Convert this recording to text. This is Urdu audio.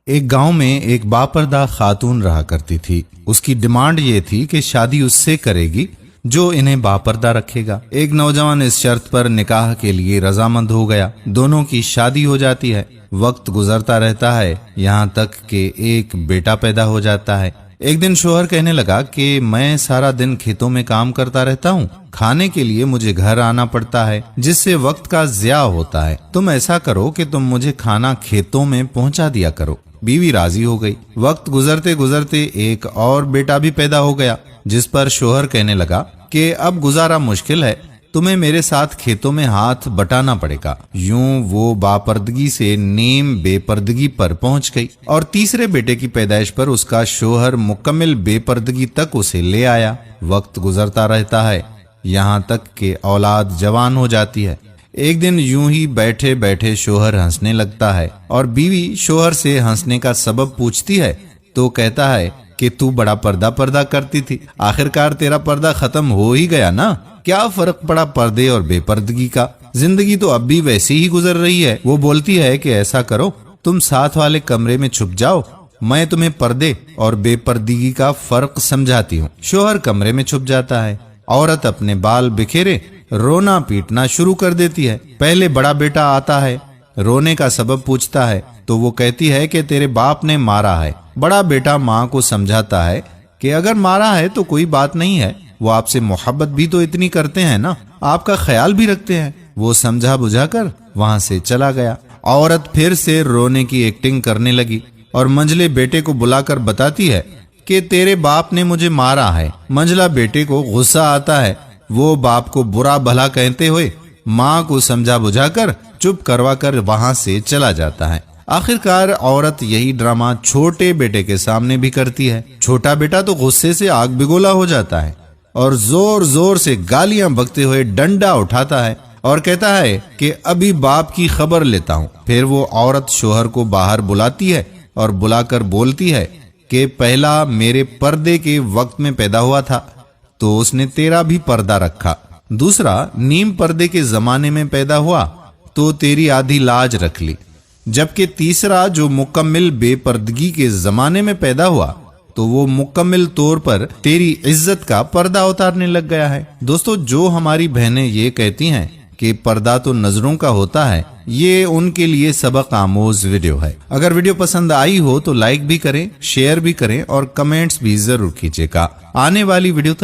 ایک گاؤں میں ایک باپردہ خاتون رہا کرتی تھی۔ اس کی ڈیمانڈ یہ تھی کہ شادی اس سے کرے گی جو انہیں باپردہ رکھے گا۔ ایک نوجوان اس شرط پر نکاح کے لیے رضامند ہو گیا۔ دونوں کی شادی ہو جاتی ہے۔ وقت گزرتا رہتا ہے، یہاں تک کہ ایک بیٹا پیدا ہو جاتا ہے۔ ایک دن شوہر کہنے لگا کہ میں سارا دن کھیتوں میں کام کرتا رہتا ہوں، کھانے کے لیے مجھے گھر آنا پڑتا ہے، جس سے وقت کا ضیاع ہوتا ہے۔ تم ایسا کرو کہ تم مجھے کھانا کھیتوں میں پہنچا دیا کرو۔ بیوی راضی ہو گئی۔ وقت گزرتے گزرتے ایک اور بیٹا بھی پیدا ہو گیا، جس پر شوہر کہنے لگا کہ اب گزارا مشکل ہے، تمہیں میرے ساتھ کھیتوں میں ہاتھ بٹانا پڑے گا۔ یوں وہ باپردگی سے نیم بے پردگی پر پہنچ گئی، اور تیسرے بیٹے کی پیدائش پر اس کا شوہر مکمل بے پردگی تک اسے لے آیا۔ وقت گزرتا رہتا ہے، یہاں تک کہ اولاد جوان ہو جاتی ہے۔ ایک دن یوں ہی بیٹھے بیٹھے شوہر ہنسنے لگتا ہے، اور بیوی شوہر سے ہنسنے کا سبب پوچھتی ہے تو کہتا ہے کہ تو بڑا پردہ کرتی تھی، آخرکار تیرا پردہ ختم ہو ہی گیا نا، کیا فرق پڑا پردے اور بے پردگی کا؟ زندگی تو اب بھی ویسی ہی گزر رہی ہے۔ وہ بولتی ہے کہ ایسا کرو، تم ساتھ والے کمرے میں چھپ جاؤ، میں تمہیں پردے اور بے پردگی کا فرق سمجھاتی ہوں۔ شوہر کمرے میں چھپ جاتا ہے۔ عورت اپنے بال بکھیرے رونا پیٹنا شروع کر دیتی ہے۔ پہلے بڑا بیٹا آتا ہے، رونے کا سبب پوچھتا ہے تو وہ کہتی ہے کہ تیرے باپ نے مارا ہے۔ بڑا بیٹا ماں کو سمجھاتا ہے کہ اگر مارا ہے تو کوئی بات نہیں ہے، وہ آپ سے محبت بھی تو اتنی کرتے ہیں نا، آپ کا خیال بھی رکھتے ہیں۔ وہ سمجھا بجھا کر وہاں سے چلا گیا۔ عورت پھر سے رونے کی ایکٹنگ کرنے لگی اور منجلے بیٹے کو بلا کر بتاتی ہے کہ تیرے باپ نے مجھے مارا ہے۔ منجلا بیٹے کو غصہ آتا ہے، وہ باپ کو برا بھلا کہتے ہوئے ماں کو سمجھا بجھا کر چپ کروا کر وہاں سے چلا جاتا ہے۔ آخرکار عورت یہی ڈرامہ چھوٹے بیٹے کے سامنے بھی کرتی ہے۔ چھوٹا بیٹا تو غصے سے آگ بگولا ہو جاتا ہے اور زور زور سے گالیاں بکتے ہوئے ڈنڈا اٹھاتا ہے اور کہتا ہے کہ ابھی باپ کی خبر لیتا ہوں۔ پھر وہ عورت شوہر کو باہر بلاتی ہے اور بلا کر بولتی ہے کہ پہلا میرے پردے کے وقت میں پیدا ہوا تھا تو اس نے تیرا بھی پردہ رکھا، دوسرا نیم پردے کے زمانے میں پیدا ہوا تو تیری آدھی لاج رکھ لی، جبکہ تیسرا جو مکمل بے پردگی کے زمانے میں پیدا ہوا تو وہ مکمل طور پر تیری عزت کا پردہ اتارنے لگ گیا ہے۔ دوستو، جو ہماری بہنیں یہ کہتی ہیں کہ پردہ تو نظروں کا ہوتا ہے، یہ ان کے لیے سبق آموز ویڈیو ہے۔ اگر ویڈیو پسند آئی ہو تو لائک بھی کریں، شیئر بھی کریں اور کمنٹس بھی ضرور کیجیے گا۔ آنے والی ویڈیو تک